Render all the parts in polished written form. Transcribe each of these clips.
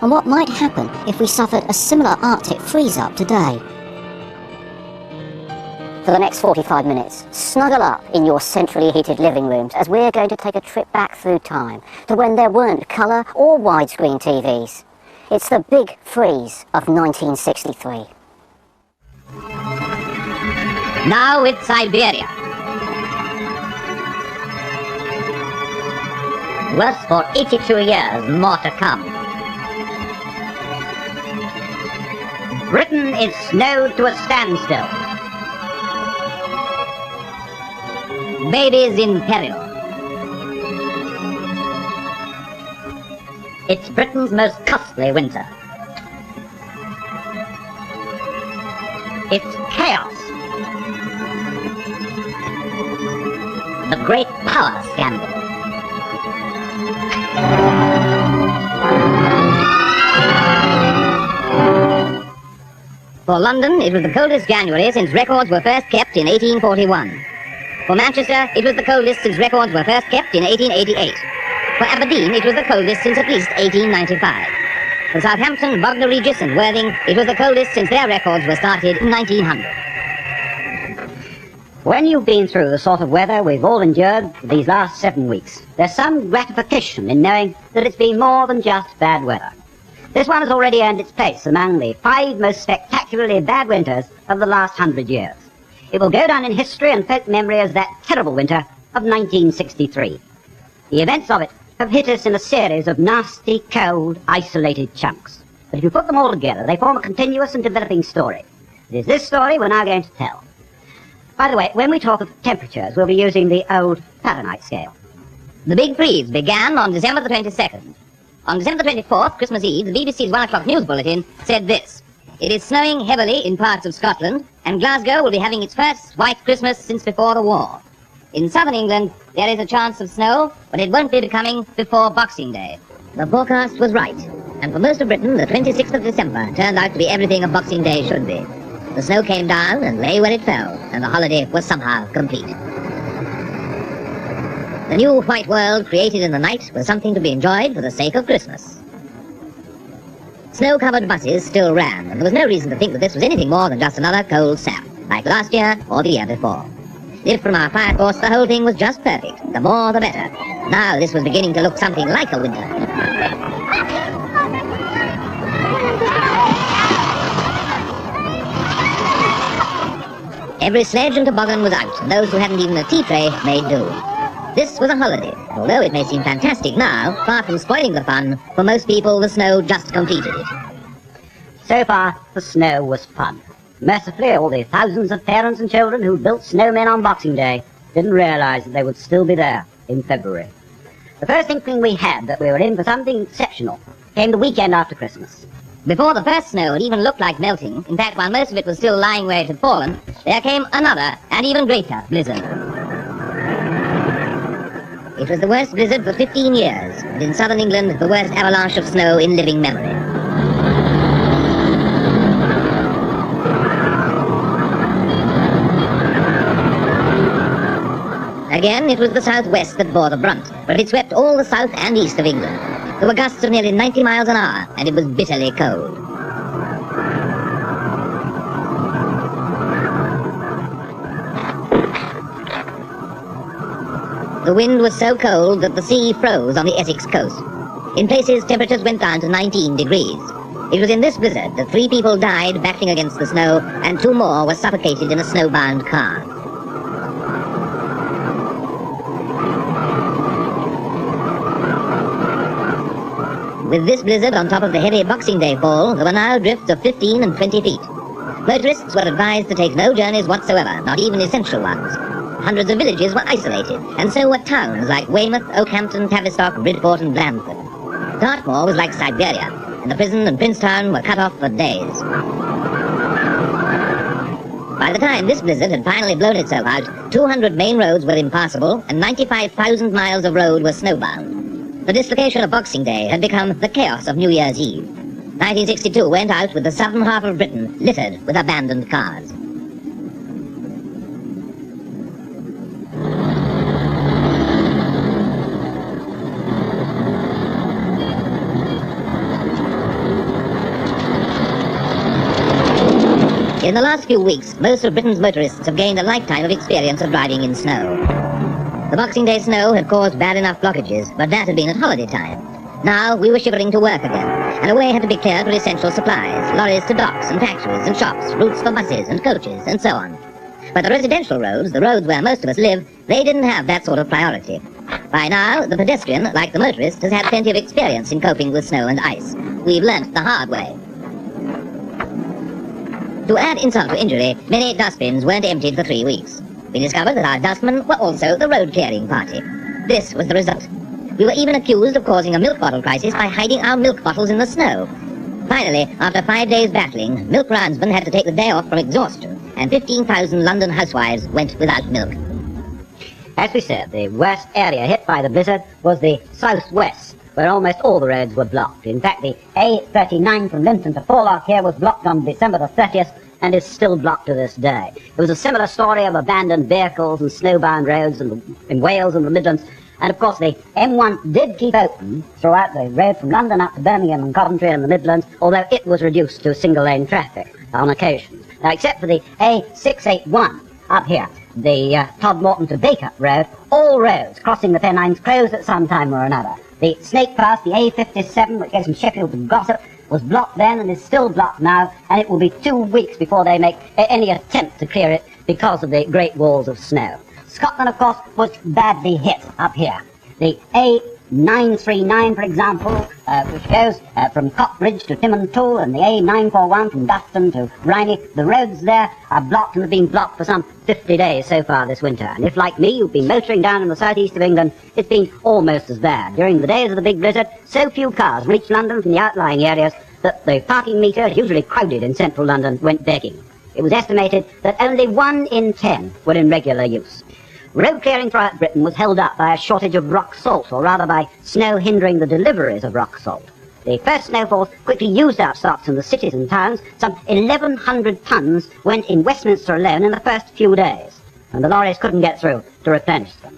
and what might happen if we suffered a similar Arctic freeze-up today. For the next 45 minutes, snuggle up in your centrally heated living rooms as we're going to take a trip back through time to when there weren't colour or widescreen TVs. It's the big freeze of 1963. Now it's Siberia. Worse for 82 years, more to come. Britain is snowed to a standstill. Babies in peril. It's Britain's most costly winter. It's chaos. The great power scandal. For London, it was the coldest January since records were first kept in 1841. For Manchester, it was the coldest since records were first kept in 1888. For Aberdeen, it was the coldest since at least 1895. For Southampton, Bognor Regis and Worthing, it was the coldest since their records were started in 1900. When you've been through the sort of weather we've all endured these last 7 weeks, there's some gratification in knowing that it's been more than just bad weather. This one has already earned its place among the 5 most spectacularly bad winters of the last 100 years. It will go down in history and folk memory as that terrible winter of 1963. The events of it have hit us in a series of nasty, cold, isolated chunks. But if you put them all together, they form a continuous and developing story. It is this story we're now going to tell. By the way, when we talk of temperatures, we'll be using the old Fahrenheit scale. The big freeze began on December the 22nd. On December the 24th, Christmas Eve, the BBC's 1 o'clock news bulletin said this: "It is snowing heavily in parts of Scotland, and Glasgow will be having its first white Christmas since before the war. In southern England, there is a chance of snow, but it won't be coming before Boxing Day." The forecast was right, and for most of Britain, the 26th of December turned out to be everything a Boxing Day should be. The snow came down and lay where it fell, and the holiday was somehow complete. The new white world created in the night was something to be enjoyed for the sake of Christmas. Snow-covered buses still ran, and there was no reason to think that this was anything more than just another cold snap, like last year or the year before. If from our fire course the whole thing was just perfect, the more the better. Now this was beginning to look something like a winter. Every sledge and toboggan was out, and those who hadn't even a tea tray made do. This was a holiday. Although it may seem fantastic now, far from spoiling the fun, for most people the snow just completed it. So far, the snow was fun. Mercifully, all the thousands of parents and children who built snowmen on Boxing Day didn't realise that they would still be there in February. The first inkling we had that we were in for something exceptional came the weekend after Christmas. Before the first snow had even looked like melting, in fact while most of it was still lying where it had fallen, there came another and even greater blizzard. It was the worst blizzard for 15 years, and in southern England the worst avalanche of snow in living memory. Again, it was the southwest that bore the brunt, but it swept all the south and east of England. There were gusts of nearly 90 miles an hour, and it was bitterly cold. The wind was so cold that the sea froze on the Essex coast. In places, temperatures went down to 19 degrees. It was in this blizzard that 3 people died battling against the snow, and 2 more were suffocated in a snowbound car. With this blizzard on top of the heavy Boxing Day fall, there were now drifts of 15 and 20 feet. Motorists were advised to take no journeys whatsoever, not even essential ones. Hundreds of villages were isolated, and so were towns like Weymouth, Oakhampton, Tavistock, Bridport and Blandford. Dartmoor was like Siberia, and the prison and Princetown were cut off for days. By the time this blizzard had finally blown itself out, 200 main roads were impassable, and 95,000 miles of road were snowbound. The dislocation of Boxing Day had become the chaos of New Year's Eve. 1962 went out with the southern half of Britain littered with abandoned cars. In the last few weeks, most of Britain's motorists have gained a lifetime of experience of driving in snow. The Boxing Day snow had caused bad enough blockages, but that had been at holiday time. Now we were shivering to work again, and a way had to be cleared for essential supplies, lorries to docks and factories and shops, routes for buses and coaches, and so on. But the residential roads, the roads where most of us live, they didn't have that sort of priority. By now, the pedestrian, like the motorist, has had plenty of experience in coping with snow and ice. We've learnt the hard way. To add insult to injury, many dustbins weren't emptied for 3 weeks. We discovered that our dustmen were also the road-clearing party. This was the result. We were even accused of causing a milk bottle crisis by hiding our milk bottles in the snow. Finally, after 5 days battling, milk roundsmen had to take the day off from exhaustion, and 15,000 London housewives went without milk. As we said, the worst area hit by the blizzard was the southwest, where almost all the roads were blocked. In fact, the A39 from Linton to Porlock here was blocked on December the 30th and is still blocked to this day. It was a similar story of abandoned vehicles and snowbound roads in Wales and the Midlands. And of course the M1 did keep open throughout the road from London up to Birmingham and Coventry and the Midlands, although it was reduced to single lane traffic on occasions. Now, except for the A681 up here, the Todmorden to Bacup road, all roads crossing the Pennines closed at some time or another. The Snake Pass, the A57, which goes from Sheffield to Gossip, was blocked then and is still blocked now, and it will be 2 weeks before they make any attempt to clear it because of the great walls of snow. Scotland, of course, was badly hit up here. The A939, for example, which goes from Cockbridge to Timontoul, and the A941 from Dufton to Rhynie, the roads there are blocked and have been blocked for some 50 days so far this winter. And if, like me, you've been motoring down in the southeast of England, it's been almost as bad. During the days of the big blizzard, so few cars reached London from the outlying areas that the parking meter, usually crowded in central London, went begging. It was estimated that only 1 in 10 were in regular use. Road clearing throughout Britain was held up by a shortage of rock salt, or rather by snow hindering the deliveries of rock salt. The first snowfalls quickly used out stocks in the cities and towns. Some 1,100 tons went in Westminster alone in the first few days, and the lorries couldn't get through to replenish them.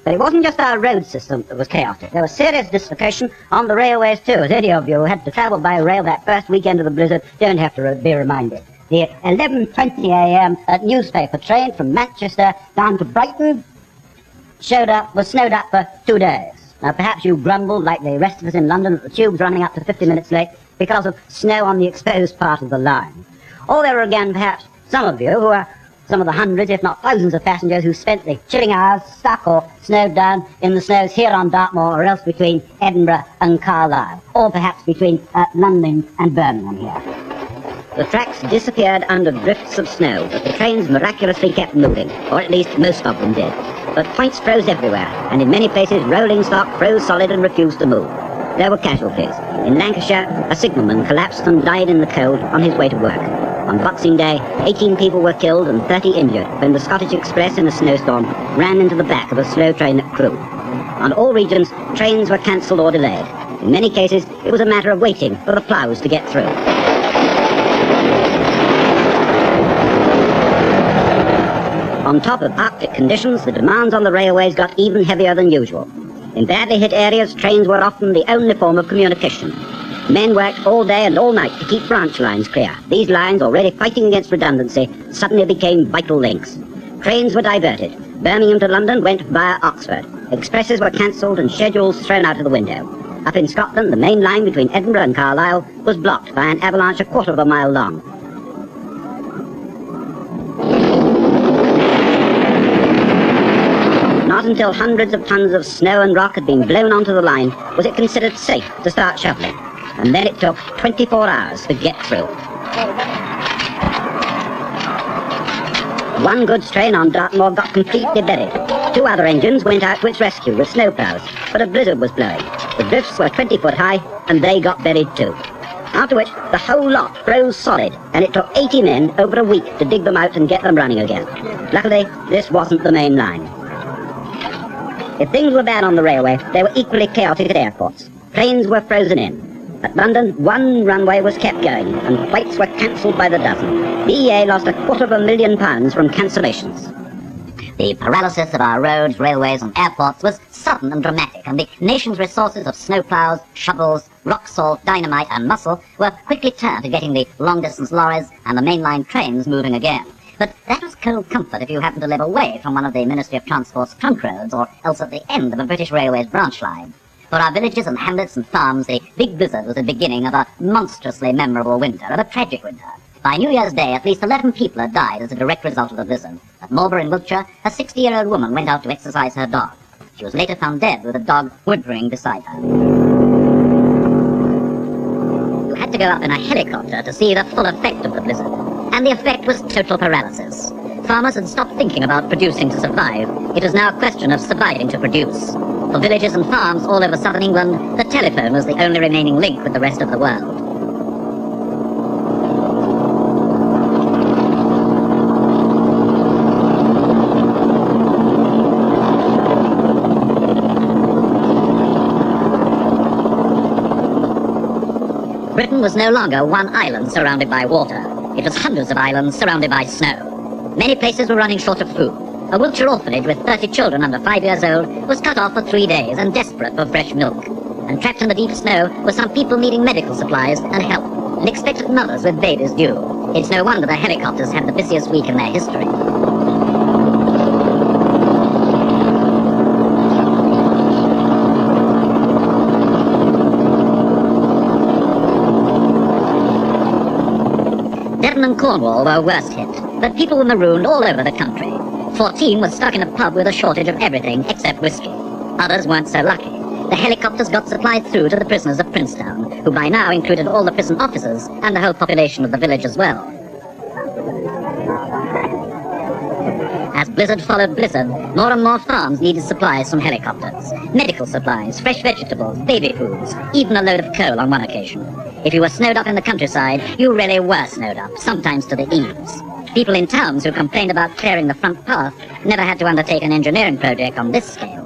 But it wasn't just our road system that was chaotic. There was serious dislocation on the railways too, as any of you who had to travel by rail that first weekend of the blizzard don't have to be reminded. The 11:20 a.m. newspaper train from Manchester down to Brighton was snowed up for 2 days. Now, perhaps you grumbled, like the rest of us in London, that the tube's running up to 50 minutes late because of snow on the exposed part of the line. Or there were again, perhaps, some of you who are some of the hundreds, if not thousands of passengers who spent the chilling hours stuck or snowed down in the snows here on Dartmoor, or else between Edinburgh and Carlisle, or perhaps between London and Birmingham here. The tracks disappeared under drifts of snow, but the trains miraculously kept moving, or at least most of them did. But points froze everywhere, and in many places rolling stock froze solid and refused to move. There were casualties. In Lancashire, a signalman collapsed and died in the cold on his way to work. On Boxing Day, 18 people were killed and 30 injured when the Scottish Express in a snowstorm ran into the back of a slow train at Crewe. On all regions, trains were cancelled or delayed. In many cases, it was a matter of waiting for the ploughs to get through. On top of Arctic conditions, the demands on the railways got even heavier than usual. In badly hit areas, trains were often the only form of communication. Men worked all day and all night to keep branch lines clear. These lines, already fighting against redundancy, suddenly became vital links. Trains were diverted. Birmingham to London went via Oxford. Expresses were cancelled and schedules thrown out of the window. Up in Scotland, the main line between Edinburgh and Carlisle was blocked by an avalanche a quarter of a mile long. Not until hundreds of tons of snow and rock had been blown onto the line was it considered safe to start shoveling, and then it took 24 hours to get through. One goods train on Dartmoor got completely buried. 2 other engines went out to its rescue with snowplows, but a blizzard was blowing. The drifts were 20 foot high, and they got buried too. After which, the whole lot froze solid, and it took 80 men over a week to dig them out and get them running again. Luckily, this wasn't the main line. If things were bad on the railway, they were equally chaotic at airports. Planes were frozen in. At London, 1 runway was kept going, and flights were cancelled by the dozen. The EA lost £250,000 from cancellations. The paralysis of our roads, railways and airports was sudden and dramatic, and the nation's resources of snowplows, shovels, rock salt, dynamite and muscle were quickly turned to getting the long-distance lorries and the mainline trains moving again. But that was cold comfort if you happened to live away from one of the Ministry of Transport's trunk roads, or else at the end of a British Railways branch line. For our villages and hamlets and farms, the big blizzard was the beginning of a monstrously memorable winter, of a tragic winter. By New Year's Day, at least 11 people had died as a direct result of the blizzard. At Marlborough in Wiltshire, a 60-year-old woman went out to exercise her dog. She was later found dead with a dog whimpering beside her. You had to go up in a helicopter to see the full effect of the blizzard. And the effect was total paralysis. Farmers had stopped thinking about producing to survive. It was now a question of surviving to produce. For villages and farms all over southern England, the telephone was the only remaining link with the rest of the world. Britain was no longer one island surrounded by water. It was hundreds of islands surrounded by snow. Many places were running short of food. A Wiltshire orphanage with 30 children under 5 years old was cut off for 3 days and desperate for fresh milk. And trapped in the deep snow were some people needing medical supplies and help, and expectant mothers with babies due. It's no wonder the helicopters had the busiest week in their history. Devon and Cornwall were worst hit, but people were marooned all over the country. 14 was stuck in a pub with a shortage of everything except whiskey. Others weren't so lucky. The helicopters got supplied through to the prisoners of Princetown, who by now included all the prison officers and the whole population of the village as well. As blizzard followed blizzard, more and more farms needed supplies from helicopters. Medical supplies, fresh vegetables, baby foods, even a load of coal on one occasion. If you were snowed up in the countryside, you really were snowed up, sometimes to the eaves. People in towns who complained about clearing the front path never had to undertake an engineering project on this scale.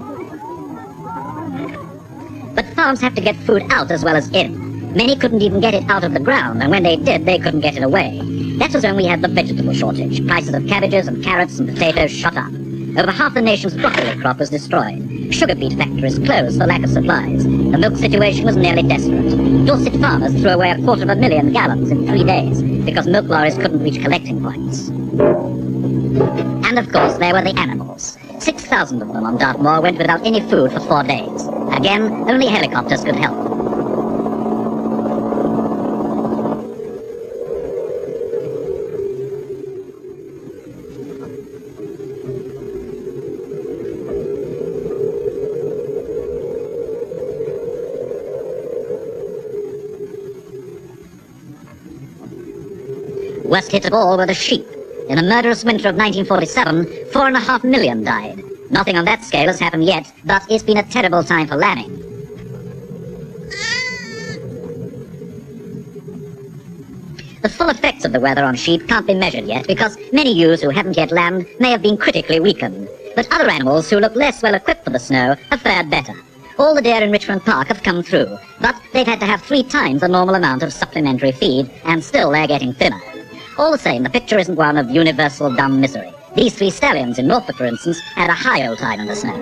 But farms have to get food out as well as in. Many couldn't even get it out of the ground, and when they did, they couldn't get it away. That was when we had the vegetable shortage. Prices of cabbages and carrots and potatoes shot up. Over half the nation's broccoli crop was destroyed. Sugar beet factories closed for lack of supplies. The milk situation was nearly desperate. Dorset farmers threw away 250,000 gallons in 3 days because milk lorries couldn't reach collecting points. And of course, there were the animals. 6,000 of them on Dartmoor went without any food for 4 days. Again, only helicopters could help. Worst hit of all were the sheep. In the murderous winter of 1947, 4.5 million died. Nothing on that scale has happened yet, but it's been a terrible time for lambing. The full effects of the weather on sheep can't be measured yet because many ewes who haven't yet lambed may have been critically weakened. But other animals who look less well equipped for the snow have fared better. All the deer in Richmond Park have come through, but they've had to have 3 times the normal amount of supplementary feed, and still they're getting thinner. All the same, the picture isn't one of universal dumb misery. These 3 stallions in Norfolk, for instance, had a high old time in the snow.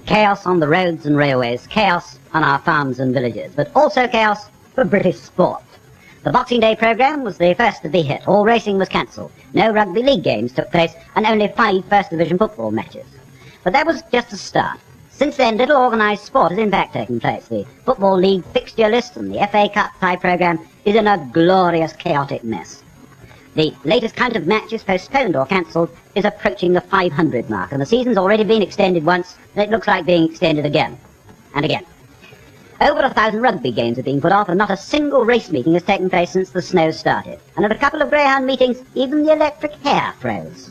Chaos on the roads and railways, chaos on our farms and villages, but also chaos for British sport. The Boxing Day programme was the first to be hit. All racing was cancelled. No rugby league games took place, and only 5 First Division football matches. But that was just a start. Since then, little organised sport has in fact taken place. The Football League fixture list and the FA Cup tie programme is in a glorious chaotic mess. The latest count of matches postponed or cancelled is approaching the 500 mark, and the season's already been extended once, and it looks like being extended again and again. Over 1,000 rugby games have been put off, and not a single race meeting has taken place since the snow started. And at a couple of greyhound meetings, even the electric hair froze.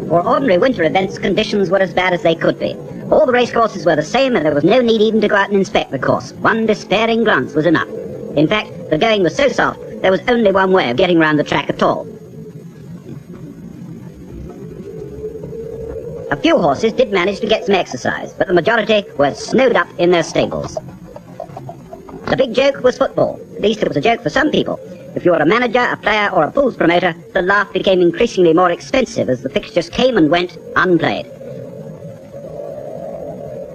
For ordinary winter events, conditions were as bad as they could be. All the racecourses were the same, and there was no need even to go out and inspect the course. One despairing glance was enough. In fact, the going was so soft, there was only one way of getting round the track at all. A few horses did manage to get some exercise, but the majority were snowed up in their stables. The big joke was football. At least it was a joke for some people. If you were a manager, a player, or a pools promoter, the laugh became increasingly more expensive as the fixtures came and went unplayed.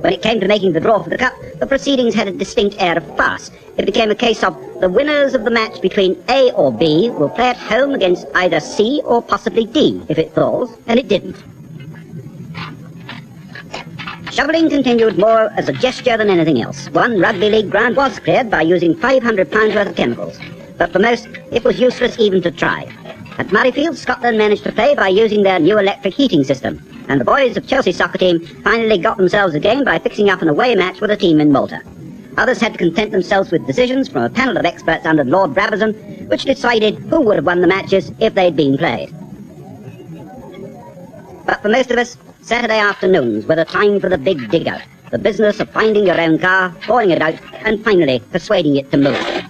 When it came to making the draw for the cup, the proceedings had a distinct air of farce. It became a case of the winners of the match between A or B will play at home against either C or possibly D if it falls, and it didn't. Shoveling continued more as a gesture than anything else. One rugby league ground was cleared by using £500 worth of chemicals, but for most, it was useless even to try. At Murrayfield, Scotland managed to play by using their new electric heating system, and the boys of Chelsea's soccer team finally got themselves a game by fixing up an away match with a team in Malta. Others had to content themselves with decisions from a panel of experts under Lord Brabazon, which decided who would have won the matches if they'd been played. But for most of us, Saturday afternoons were the time for the big dig-out, the business of finding your own car, hauling it out, and finally persuading it to move.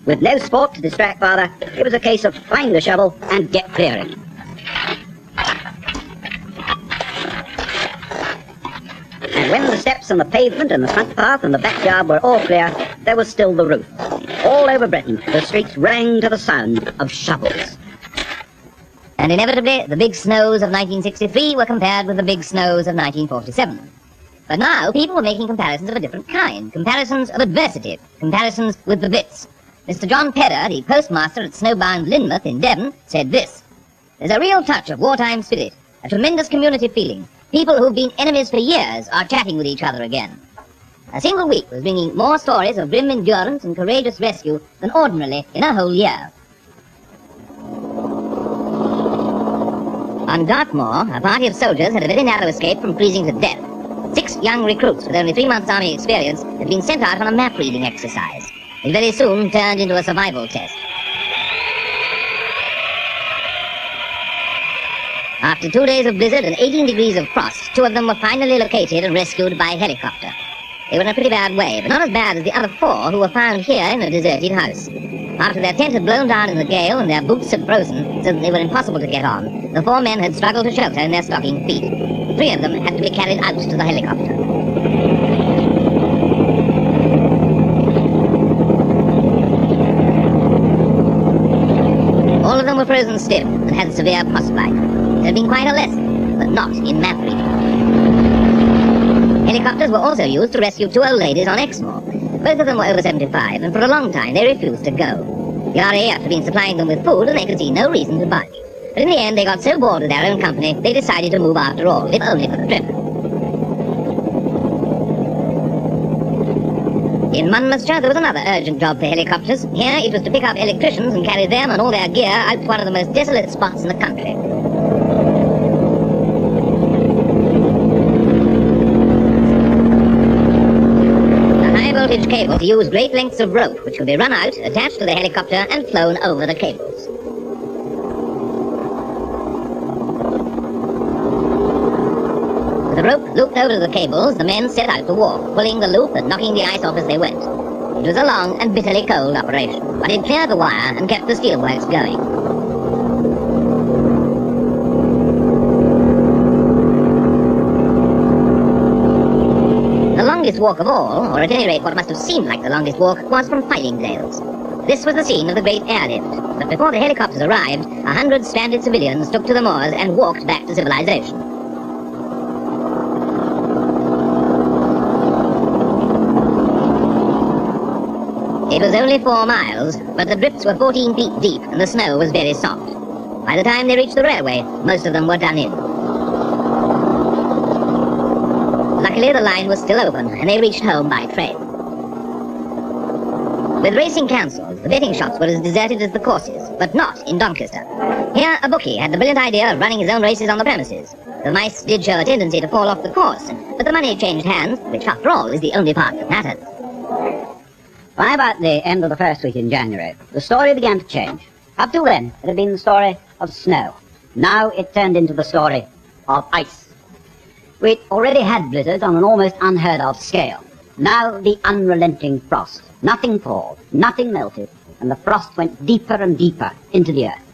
With no sport to distract father, it was a case of find the shovel and get clearing. And when the steps and the pavement and the front path and the backyard were all clear, there was still the roof. All over Britain, the streets rang to the sound of shovels. And inevitably, the big snows of 1963 were compared with the big snows of 1947. But now, people were making comparisons of a different kind. Comparisons of adversity. Comparisons with the bits. Mr. John Pedder, the postmaster at snowbound Lynmouth in Devon, said this: "There's a real touch of wartime spirit, a tremendous community feeling. People who've been enemies for years are chatting with each other again." A single week was bringing more stories of grim endurance and courageous rescue than ordinarily in a whole year. On Dartmoor, a party of soldiers had a very narrow escape from freezing to death. 6 young recruits with only 3 months' army experience had been sent out on a map reading exercise. It very soon turned into a survival test. After 2 days of blizzard and 18 degrees of frost, 2 of them were finally located and rescued by helicopter. They were in a pretty bad way, but not as bad as the other 4 who were found here in a deserted house. After their tent had blown down in the gale and their boots had frozen so that they were impossible to get on, the 4 men had struggled to shelter in their stocking feet. 3 of them had to be carried out to the helicopter. All of them were frozen stiff and had severe frostbite. It had been quite a lesson, but not in map reading. Helicopters were also used to rescue 2 old ladies on Exmoor. Both of them were over 75, and for a long time they refused to go. The RAF had been supplying them with food, and they could see no reason to budge. But in the end, they got so bored with their own company, they decided to move after all, if only for the trip. In Monmouthshire, there was another urgent job for helicopters. Here, it was to pick up electricians and carry them and all their gear out to one of the most desolate spots in the country. Voltage cables use great lengths of rope which could be run out, attached to the helicopter and flown over the cables. With the rope looped over the cables, the men set out to walk, pulling the loop and knocking the ice off as they went. It was a long and bitterly cold operation, but it cleared the wire and kept the steelworks going. The longest walk of all, or at any rate what must have seemed like the longest walk, was from Fylingdales. This was the scene of the great airlift, but before the helicopters arrived, 100 stranded civilians took to the moors and walked back to civilization. It was only 4 miles, but the drifts were 14 feet deep and the snow was very soft. By the time they reached the railway, most of them were done in. Luckily, the line was still open, and they reached home by train. With racing cancelled, the betting shops were as deserted as the courses, but not in Doncaster. Here, a bookie had the brilliant idea of running his own races on the premises. The mice did show a tendency to fall off the course, but the money changed hands, which, after all, is the only part that matters. By about the end of the first week in January, the story began to change. Up till then, it had been the story of snow. Now it turned into the story of ice. We'd already had blizzards on an almost unheard of scale. Now the unrelenting frost. Nothing thawed, nothing melted, and the frost went deeper and deeper into the earth.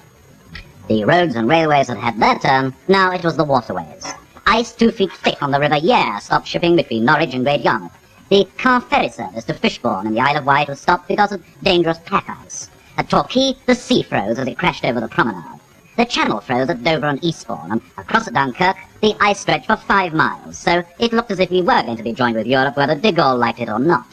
The roads and railways had had their turn, now it was the waterways. Ice 2 feet thick on the River Yare stopped shipping between Norwich and Great Yarmouth. The car ferry service to Fishbourne in the Isle of Wight was stopped because of dangerous pack ice. At Torquay, the sea froze as it crashed over the promenade. The channel froze at Dover and Eastbourne, and across at Dunkirk, the ice stretched for 5 miles, so it looked as if we were going to be joined with Europe whether de Gaulle liked it or not.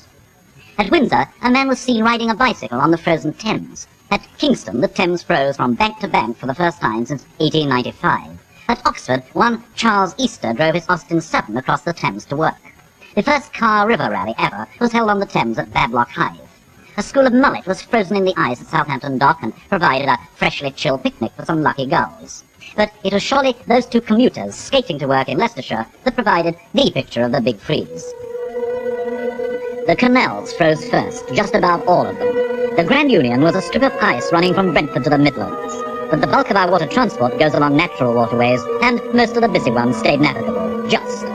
At Windsor, a man was seen riding a bicycle on the frozen Thames. At Kingston, the Thames froze from bank to bank for the first time since 1895. At Oxford, one Charles Easter drove his Austin 7 across the Thames to work. The first car river rally ever was held on the Thames at Bablock Hythe. A school of mullet was frozen in the ice at Southampton Dock and provided a freshly chilled picnic for some lucky gulls. But it was surely those 2 commuters skating to work in Leicestershire that provided the picture of the big freeze. The canals froze first, just about all of them. The Grand Union was a strip of ice running from Brentford to the Midlands. But the bulk of our water transport goes along natural waterways, and most of the busy ones stayed navigable, just.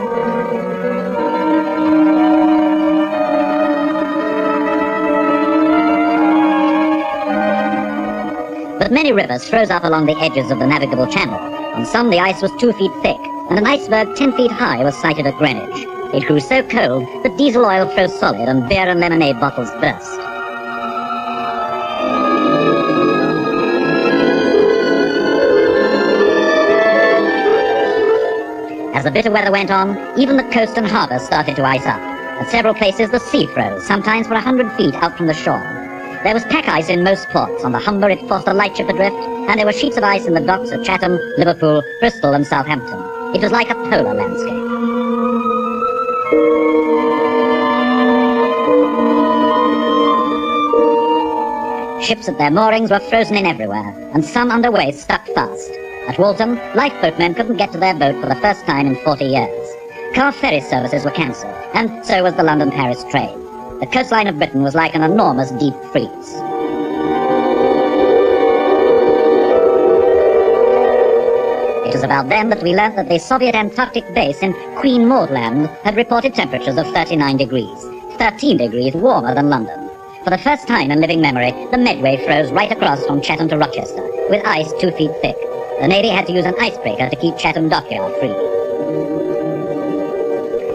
But many rivers froze up along the edges of the navigable channel. On some the ice was 2 feet thick, and an iceberg 10 feet high was sighted at Greenwich. It grew so cold that diesel oil froze solid and beer and lemonade bottles burst. As the bitter weather went on, even the coast and harbours started to ice up. At several places the sea froze, sometimes for 100 feet out from the shore. There was pack ice in most ports. On the Humber it forced a lightship adrift, and there were sheets of ice in the docks at Chatham, Liverpool, Bristol and Southampton. It was like a polar landscape. Ships at their moorings were frozen in everywhere, and some underway stuck fast. At Waltham, lifeboatmen couldn't get to their boat for the first time in 40 years. Car ferry services were cancelled, and so was the London-Paris train. The coastline of Britain was like an enormous deep freeze. It was about then that we learnt that the Soviet Antarctic base in Queen Maud Land had reported temperatures of 39 degrees, 13 degrees warmer than London. For the first time in living memory, the Medway froze right across from Chatham to Rochester, with ice 2 feet thick. The Navy had to use an icebreaker to keep Chatham Dockyard free.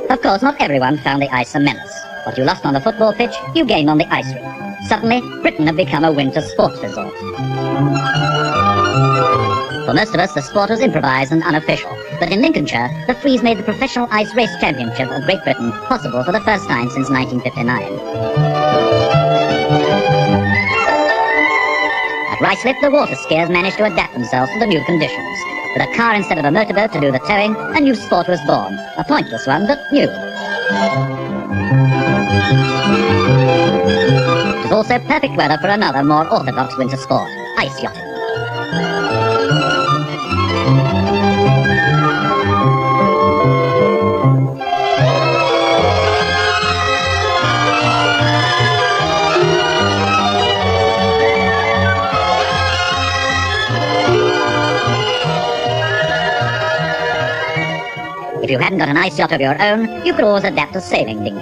Of course, not everyone found the ice a menace. What you lost on the football pitch, you gained on the ice rink. Suddenly, Britain had become a winter sports resort. For most of us, the sport was improvised and unofficial, but in Lincolnshire, the freeze made the Professional Ice Race Championship of Great Britain possible for the first time since 1959. At Ruislip, the water skiers managed to adapt themselves to the new conditions. With a car instead of a motorboat to do the towing, a new sport was born. A pointless one, but new. It was also perfect weather for another, more orthodox winter sport, ice yachting. If you hadn't got an ice yacht of your own, you could always adapt a sailing dinghy.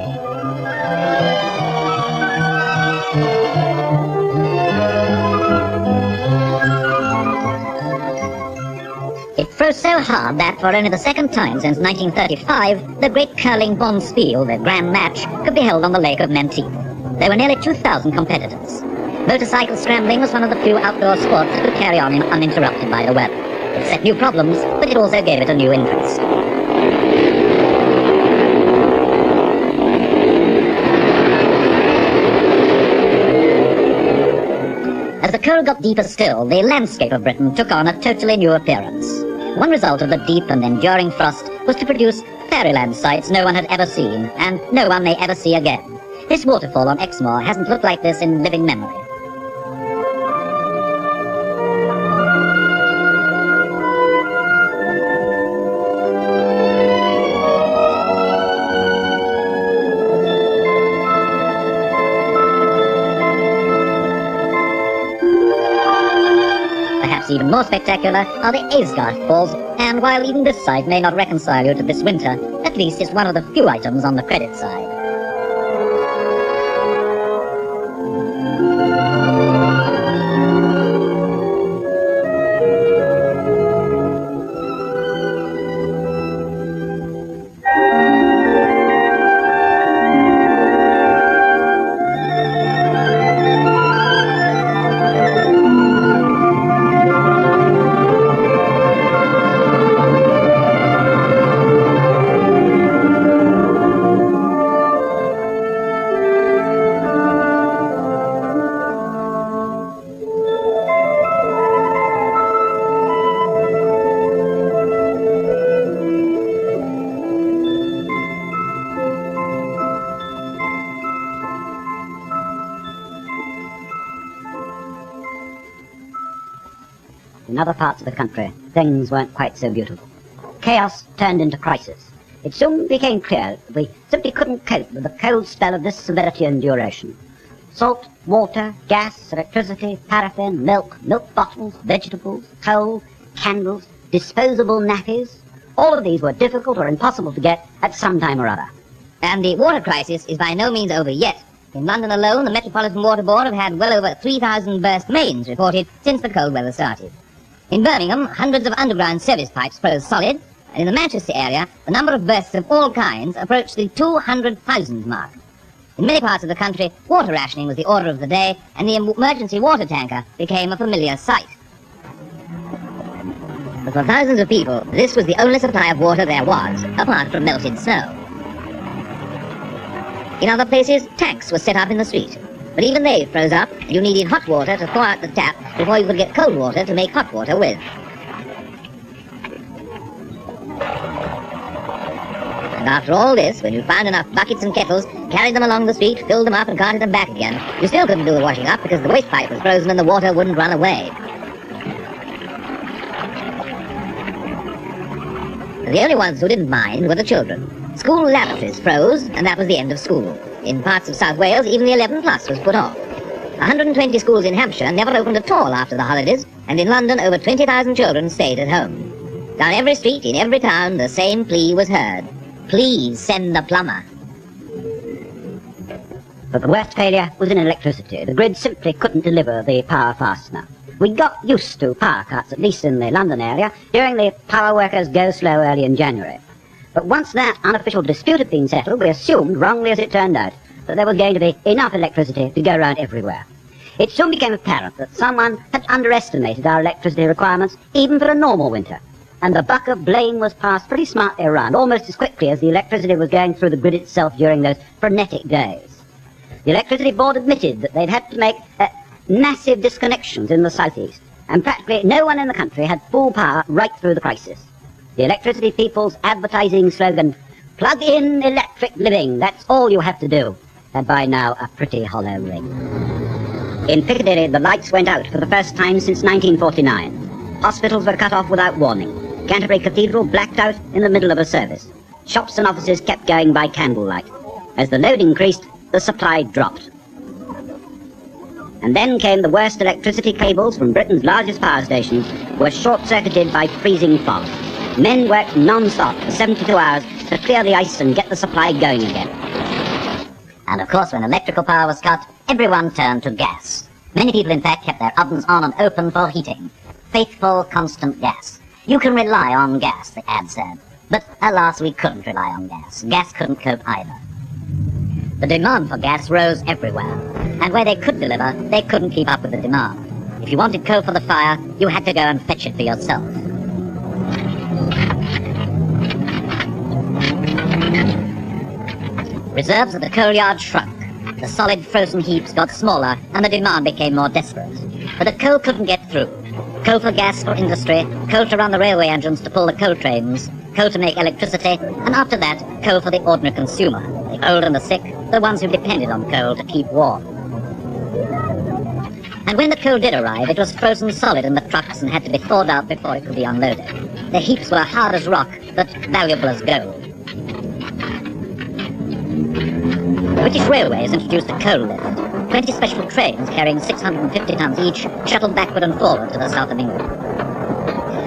It froze so hard that, for only the second time since 1935, the great curling bonspiel, the Grand Match, could be held on the Lake of Menteith. There were nearly 2,000 competitors. Motorcycle scrambling was one of the few outdoor sports that could carry on uninterrupted by the weather. It set new problems, but it also gave it a new interest. As the cold got deeper still, the landscape of Britain took on a totally new appearance. One result of the deep and enduring frost was to produce fairyland sights no one had ever seen, and no one may ever see again. This waterfall on Exmoor hasn't looked like this in living memory. Even more spectacular are the Aysgarth falls, and while even this sight may not reconcile you to this winter, At least it's one of the few items on the credit side. In other parts of the country, things weren't quite so beautiful. Chaos turned into crisis. It soon became clear that we simply couldn't cope with the cold spell of this severity and duration. Salt, water, gas, electricity, paraffin, milk bottles, vegetables, coal, candles, disposable nappies. All of these were difficult or impossible to get at some time or other. And the water crisis is by no means over yet. In London alone, the Metropolitan Water Board have had well over 3,000 burst mains reported since the cold weather started. In Birmingham, hundreds of underground service pipes froze solid, and in the Manchester area, the number of bursts of all kinds approached the 200,000 mark. In many parts of the country, water rationing was the order of the day, and the emergency water tanker became a familiar sight. But for thousands of people, this was the only supply of water there was, apart from melted snow. In other places, tanks were set up in the street. But even they froze up, and you needed hot water to thaw out the tap before you could get cold water to make hot water with. And after all this, when you found enough buckets and kettles, carried them along the street, filled them up and carted them back again, you still couldn't do the washing up because the waste pipe was frozen and the water wouldn't run away. The only ones who didn't mind were the children. School lavatories froze, and that was the end of school. In parts of South Wales, even the 11 plus was put off. 120 schools in Hampshire never opened at all after the holidays, and in London over 20,000 children stayed at home. Down every street, in every town, the same plea was heard. Please send the plumber. But the worst failure was in electricity. The grid simply couldn't deliver the power fast enough. We got used to power cuts, at least in the London area, during the power workers go slow early in January. But once that unofficial dispute had been settled, we assumed, wrongly as it turned out, that there was going to be enough electricity to go around everywhere. It soon became apparent that someone had underestimated our electricity requirements, even for a normal winter. And the buck of blame was passed pretty smartly around, almost as quickly as the electricity was going through the grid itself during those frenetic days. The Electricity Board admitted that they'd had to make massive disconnections in the southeast, and practically no one in the country had full power right through the crisis. The electricity people's advertising slogan, "Plug in electric living, that's all you have to do," had by now a pretty hollow ring. In Piccadilly, the lights went out for the first time since 1949. Hospitals were cut off without warning. Canterbury Cathedral blacked out in the middle of a service. Shops and offices kept going by candlelight. As the load increased, the supply dropped. And then came the worst. Electricity cables from Britain's largest power stations were short-circuited by freezing fog. Men worked non-stop for 72 hours to clear the ice and get the supply going again. And of course, when electrical power was cut, everyone turned to gas. Many people, in fact, kept their ovens on and open for heating. Faithful, constant gas. You can rely on gas, the ad said. But alas, we couldn't rely on gas. Gas couldn't cope either. The demand for gas rose everywhere, and where they could deliver, they couldn't keep up with the demand. If you wanted coal for the fire, you had to go and fetch it for yourself. Reserves at the coal yard shrunk. The solid frozen heaps got smaller, and the demand became more desperate. But the coal couldn't get through. Coal for gas for industry, coal to run the railway engines to pull the coal trains, coal to make electricity, and after that, coal for the ordinary consumer, the old and the sick, the ones who depended on coal to keep warm. And when the coal did arrive, it was frozen solid in the trucks and had to be thawed out before it could be unloaded. The heaps were hard as rock, but valuable as gold. The British Railways introduced the coal lift. 20 special trains carrying 650 tons each shuttled backward and forward to the south of England.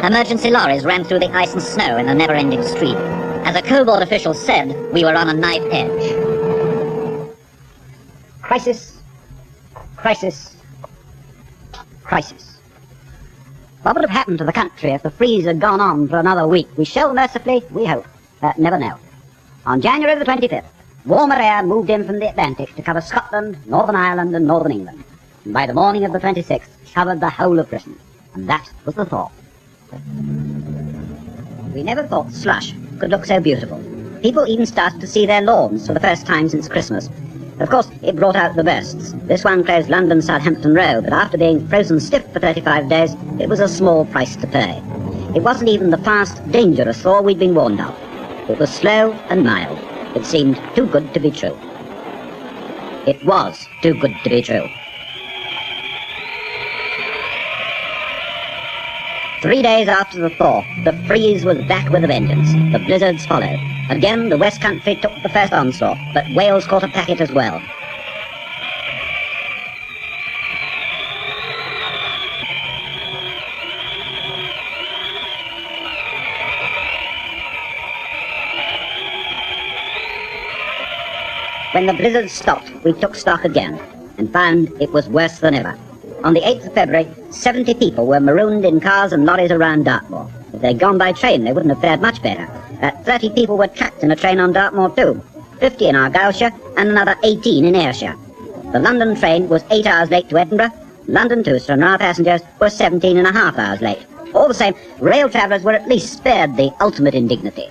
Emergency lorries ran through the ice and snow in a never-ending stream. As As a cobalt official said, we were on a knife edge. Crisis, crisis, crisis. What would have happened to the country if the freeze had gone on for another week? We shall mercifully, we hope, never know. On January the 25th, warmer air moved in from the Atlantic to cover Scotland, Northern Ireland and Northern England. And by the morning of the 26th, covered the whole of Britain. And that was the thaw. We never thought slush could look so beautiful. People even started to see their lawns for the first time since Christmas. Of course, it brought out the bursts. This one closed London-Southampton Row, but after being frozen stiff for 35 days, it was a small price to pay. It wasn't even the fast, dangerous thaw we'd been warned of. It was slow and mild. It seemed too good to be true. It was too good to be true. 3 days after the thaw, the freeze was back with a vengeance. The blizzards followed. Again, the West Country took the first onslaught, but Wales caught a packet as well. When the blizzard stopped, we took stock again, and found it was worse than ever. On the 8th of February, 70 people were marooned in cars and lorries around Dartmoor. If they'd gone by train, they wouldn't have fared much better. 30 people were trapped in a train on Dartmoor too, 50 in Argyllshire and another 18 in Ayrshire. The London train was 8 hours late to Edinburgh. London to Stranraer passengers were 17.5 hours late. All the same, rail travellers were at least spared the ultimate indignity.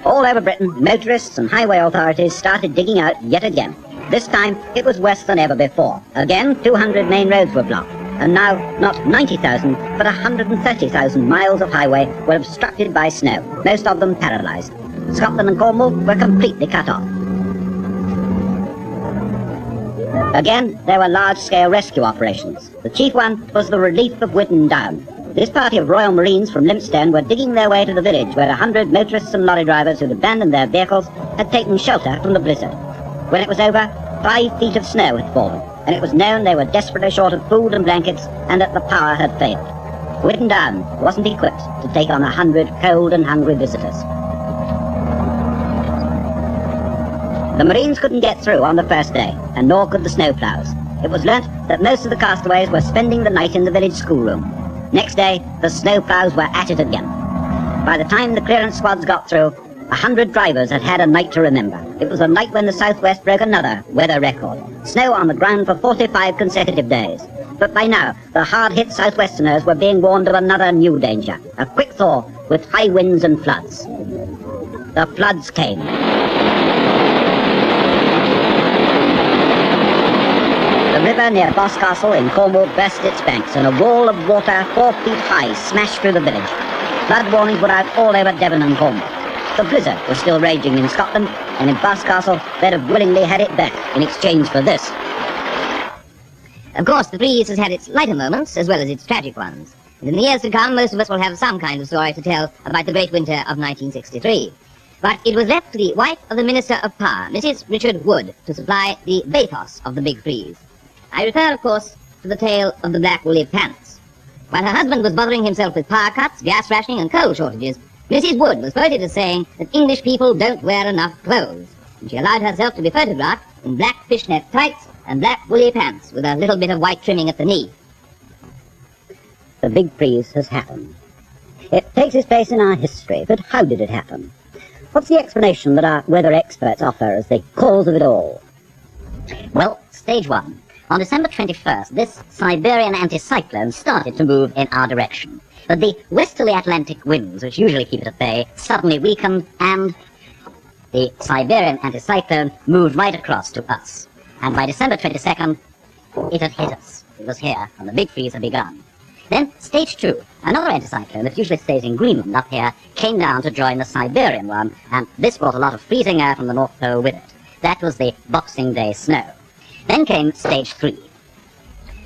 All over Britain, motorists and highway authorities started digging out yet again. This time, it was worse than ever before. Again, 200 main roads were blocked. And now, not 90,000, but 130,000 miles of highway were obstructed by snow, most of them paralysed. Scotland and Cornwall were completely cut off. Again, there were large-scale rescue operations. The chief one was the relief of Whitton Down. This party of Royal Marines from Lympstone were digging their way to the village where 100 motorists and lorry drivers who'd abandoned their vehicles had taken shelter from the blizzard. When it was over, 5 feet of snow had fallen, and it was known they were desperately short of food and blankets and that the power had failed. Whitton Down wasn't equipped to take on 100 cold and hungry visitors. The Marines couldn't get through on the first day, and nor could the snowplows. It was learnt that most of the castaways were spending the night in the village schoolroom. Next day, the snowplows were at it again. By the time the clearance squads got through, 100 drivers had had a night to remember. It was a night when the southwest broke another weather record. Snow on the ground for 45 consecutive days. But by now, the hard-hit southwesterners were being warned of another new danger, a quick thaw with high winds and floods. The floods came. The river near Boscastle in Cornwall burst its banks, and a wall of water 4 feet high smashed through the village. Flood warnings were out all over Devon and Cornwall. The blizzard was still raging in Scotland, and in Boscastle they'd have willingly had it back in exchange for this. Of course, the freeze has had its lighter moments as well as its tragic ones. And in the years to come, most of us will have some kind of story to tell about the great winter of 1963. But it was left to the wife of the Minister of Power, Mrs. Richard Wood, to supply the bathos of the big freeze. I refer, of course, to the tale of the black woolly pants. While her husband was bothering himself with power cuts, gas rationing and coal shortages, Mrs. Wood was quoted as saying that English people don't wear enough clothes, and she allowed herself to be photographed in black fishnet tights and black woolly pants with a little bit of white trimming at the knee. The big freeze has happened. It takes its place in our history, but how did it happen? What's the explanation that our weather experts offer as the cause of it all? Well, stage 1. On December 21st, this Siberian anticyclone started to move in our direction. But the westerly Atlantic winds, which usually keep it at bay, suddenly weakened, and the Siberian anticyclone moved right across to us. And by December 22nd, it had hit us. It was here, and the big freeze had begun. Then, stage 2, another anticyclone that usually stays in Greenland up here, came down to join the Siberian one, and this brought a lot of freezing air from the North Pole with it. That was the Boxing Day snow. Then came stage 3.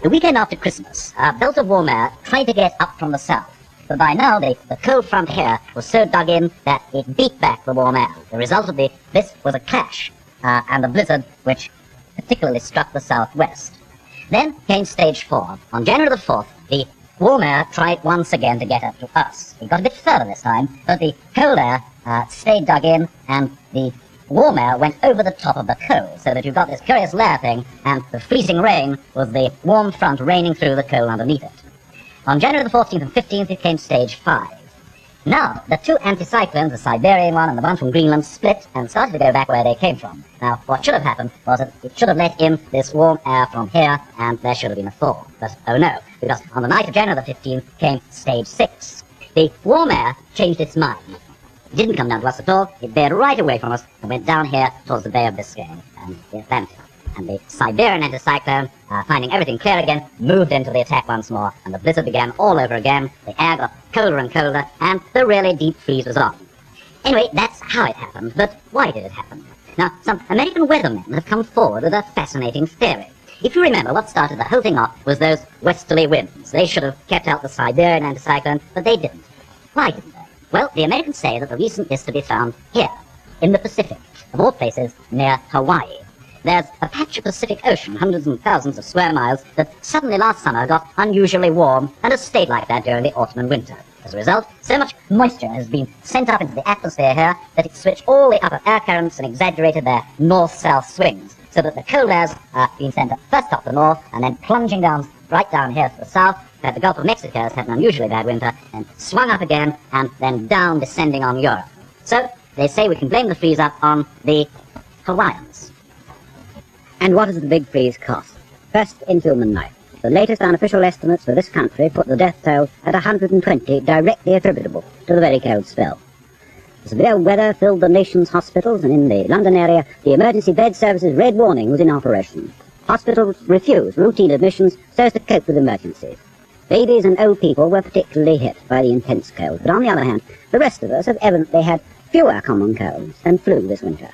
The weekend after Christmas, a belt of warm air tried to get up from the south, but by now the cold front here was so dug in that it beat back the warm air. The result of this was a clash, and a blizzard which particularly struck the southwest. Then came stage 4. On January the 4th, the warm air tried once again to get up to us. It got a bit further this time, but the cold air stayed dug in, and the warm air went over the top of the cold, so that you've got this curious layer thing, and the freezing rain was the warm front raining through the cold underneath it. On January the 14th and 15th, it came stage 5. Now, the two anticyclones, the Siberian one and the one from Greenland, split and started to go back where they came from. Now, what should have happened was that it should have let in this warm air from here, and there should have been a thaw. But, oh no, because on the night of January the 15th came stage 6. The warm air changed its mind. It didn't come down to us at all. It veered right away from us and went down here towards the Bay of Biscay and the Atlantic. And the Siberian anticyclone, finding everything clear again, moved into the attack once more, and the blizzard began all over again. The air got colder and colder, and the really deep freeze was on. Anyway, that's how it happened, but why did it happen? Now, some American weathermen have come forward with a fascinating theory. If you remember, what started the whole thing off was those westerly winds. They should have kept out the Siberian anticyclone, but they didn't. Why didn't they? Well, the Americans say that the reason is to be found here, in the Pacific, of all places, near Hawaii. There's a patch of Pacific Ocean, hundreds and thousands of square miles, that suddenly last summer got unusually warm and has stayed like that during the autumn and winter. As a result, so much moisture has been sent up into the atmosphere here that it switched all the upper air currents and exaggerated their north-south swings, so that the cold airs are being sent up first up the north and then plunging down right down here to the south, where the Gulf of Mexico has had an unusually bad winter, and swung up again and then down, descending on Europe. So they say we can blame the freeze up on the Hawaiians. And what does the big freeze cost? First, in human life. The latest unofficial estimates for this country put the death toll at 120, directly attributable to the very cold spell. The severe weather filled the nation's hospitals, and in the London area, the emergency bed service's red warning was in operation. Hospitals refused routine admissions so as to cope with emergencies. Babies and old people were particularly hit by the intense cold, but on the other hand, the rest of us have evidently had fewer common colds and flu this winter.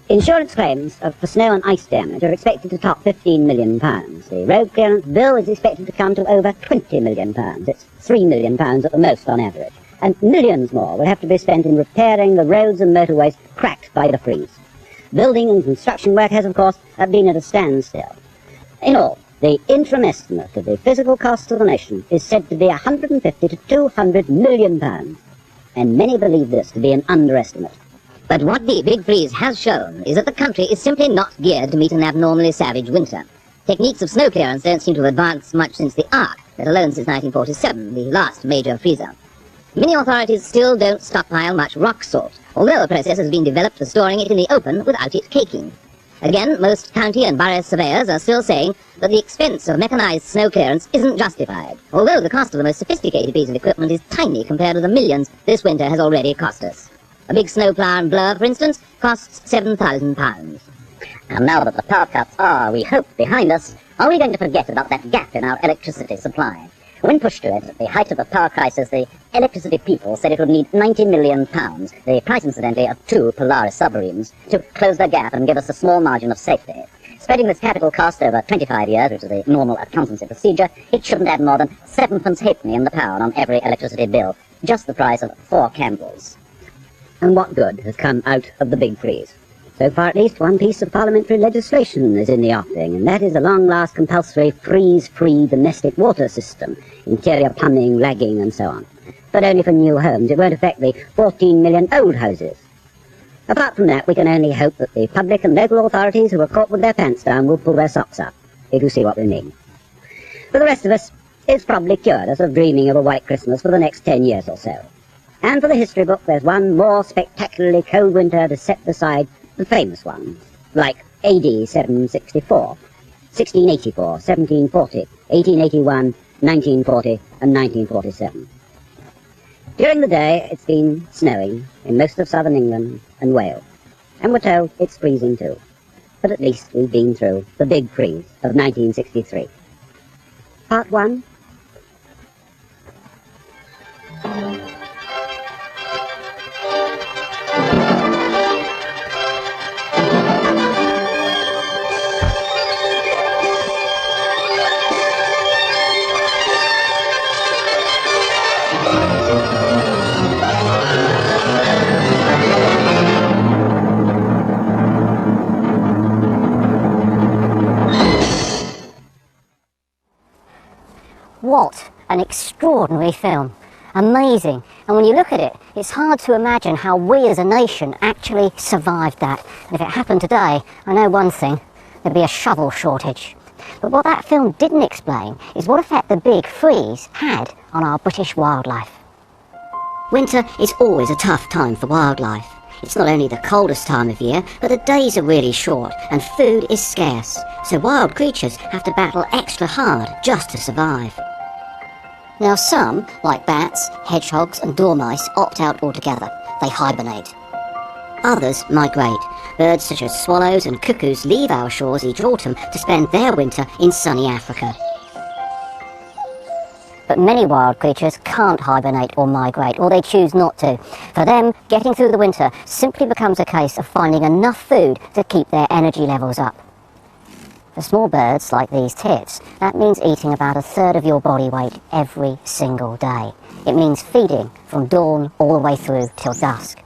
Insurance claims for snow and ice damage are expected to top £15 million. The road clearance bill is expected to come to over £20 million. It's £3 million at the most on average. And millions more will have to be spent in repairing the roads and motorways cracked by the freeze. Building and construction work has, of course, been at a standstill. In all, the interim estimate of the physical cost of the nation is said to be £150 to £200 million. And many believe this to be an underestimate. But what the big freeze has shown is that the country is simply not geared to meet an abnormally savage winter. Techniques of snow clearance don't seem to have advanced much since the Ark, let alone since 1947, the last major freezer. Many authorities still don't stockpile much rock salt, although a process has been developed for storing it in the open without it caking. Again, most county and borough surveyors are still saying that the expense of mechanized snow clearance isn't justified, although the cost of the most sophisticated piece of equipment is tiny compared to the millions this winter has already cost us. A big snowplow and blower, for instance, costs £7,000. And now that the power cuts are, we hope, behind us, are we going to forget about that gap in our electricity supply? When pushed to it, at the height of the power crisis, the electricity people said it would need £90 million, the price, incidentally, of 2 Polaris submarines, to close the gap and give us a small margin of safety. Spreading this capital cost over 25 years, which is the normal accountancy procedure, it shouldn't add more than 7pence halfpenny in the pound on every electricity bill, just the price of 4 candles. And what good has come out of the big freeze? So far, at least, one piece of parliamentary legislation is in the offing, and that is a long-last compulsory freeze-free domestic water system, interior plumbing, lagging, and so on. But only for new homes. It won't affect the 14 million old houses. Apart from that, we can only hope that the public and local authorities who are caught with their pants down will pull their socks up, if you see what we mean. For the rest of us, it's probably cured us of dreaming of a white Christmas for the next 10 years or so. And for the history book, there's one more spectacularly cold winter to set aside the famous ones, like AD 764, 1684, 1740, 1881, 1940, and 1947. During the day, it's been snowing in most of southern England and Wales, and we're told it's freezing too. But at least we've been through the big freeze of 1963. Part 1. What an extraordinary film. Amazing. And when you look at it, it's hard to imagine how we as a nation actually survived that. And if it happened today, I know one thing, there'd be a shovel shortage. But what that film didn't explain is what effect the big freeze had on our British wildlife. Winter is always a tough time for wildlife. It's not only the coldest time of year, but the days are really short and food is scarce, so wild creatures have to battle extra hard just to survive. Now some, like bats, hedgehogs and dormice, opt out altogether. They hibernate. Others migrate. Birds such as swallows and cuckoos leave our shores each autumn to spend their winter in sunny Africa. But many wild creatures can't hibernate or migrate, or they choose not to. For them, getting through the winter simply becomes a case of finding enough food to keep their energy levels up. For small birds like these tits, that means eating about a third of your body weight every single day. It means feeding from dawn all the way through till dusk.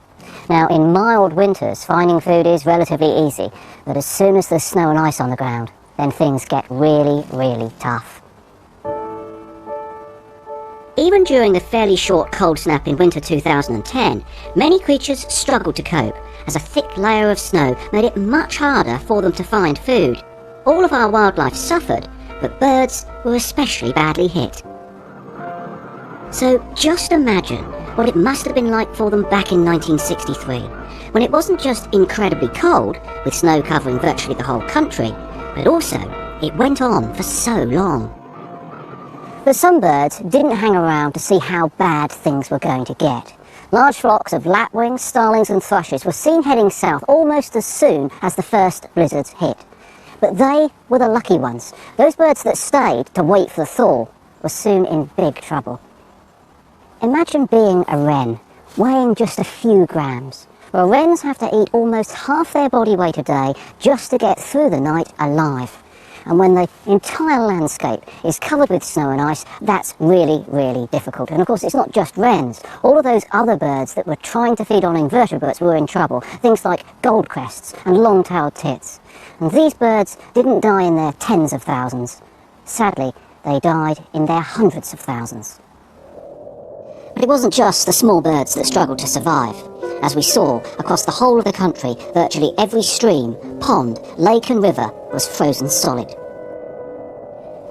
Now, in mild winters, finding food is relatively easy, but as soon as there's snow and ice on the ground, then things get really, really tough. Even during the fairly short cold snap in winter 2010, many creatures struggled to cope, as a thick layer of snow made it much harder for them to find food. All of our wildlife suffered, but birds were especially badly hit. So just imagine what it must have been like for them back in 1963, when it wasn't just incredibly cold, with snow covering virtually the whole country, but also it went on for so long. But some birds didn't hang around to see how bad things were going to get. Large flocks of lapwings, starlings and thrushes were seen heading south almost as soon as the first blizzards hit. But they were the lucky ones. Those birds that stayed to wait for the thaw were soon in big trouble. Imagine being a wren, weighing just a few grams. Well, wrens have to eat almost half their body weight a day just to get through the night alive. And when the entire landscape is covered with snow and ice, that's really, really difficult. And of course, it's not just wrens. All of those other birds that were trying to feed on invertebrates were in trouble. Things like goldcrests and long-tailed tits. And these birds didn't die in their tens of thousands. Sadly, they died in their hundreds of thousands. But it wasn't just the small birds that struggled to survive. As we saw, across the whole of the country, virtually every stream, pond, lake and river was frozen solid.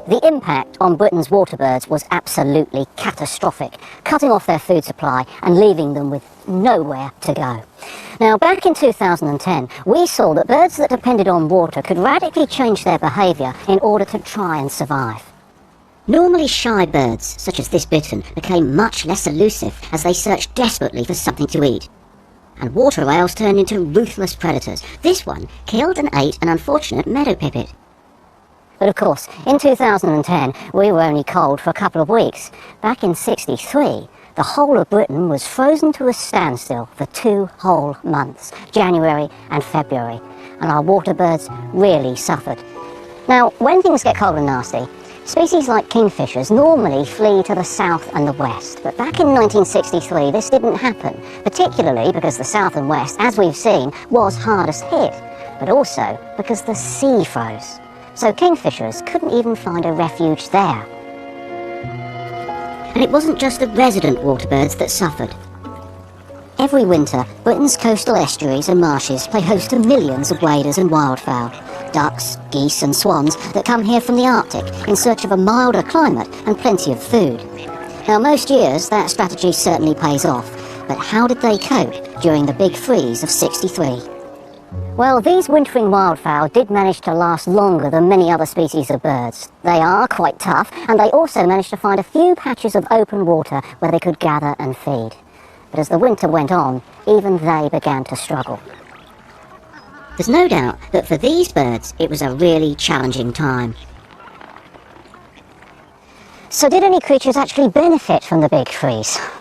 The impact on Britain's waterbirds was absolutely catastrophic, cutting off their food supply and leaving them with nowhere to go. Now, back in 2010, we saw that birds that depended on water could radically change their behaviour in order to try and survive. Normally shy birds, such as this bittern, became much less elusive as they searched desperately for something to eat. And water rails turned into ruthless predators. This one killed and ate an unfortunate meadow pipit. But of course, in 2010, we were only cold for a couple of weeks. Back in '63, the whole of Britain was frozen to a standstill for 2 whole months, January and February, and our waterbirds really suffered. Now, when things get cold and nasty, species like kingfishers normally flee to the south and the west, but back in 1963 this didn't happen, particularly because the south and west, as we've seen, was hardest hit, but also because the sea froze. So kingfishers couldn't even find a refuge there. And it wasn't just the resident waterbirds that suffered. Every winter, Britain's coastal estuaries and marshes play host to millions of waders and wildfowl, ducks, geese and swans that come here from the Arctic in search of a milder climate and plenty of food. Now, most years that strategy certainly pays off, but how did they cope during the big freeze of '63? Well, these wintering wildfowl did manage to last longer than many other species of birds. They are quite tough, and they also managed to find a few patches of open water where they could gather and feed. But as the winter went on, even they began to struggle. There's no doubt that for these birds it was a really challenging time. So did any creatures actually benefit from the big freeze?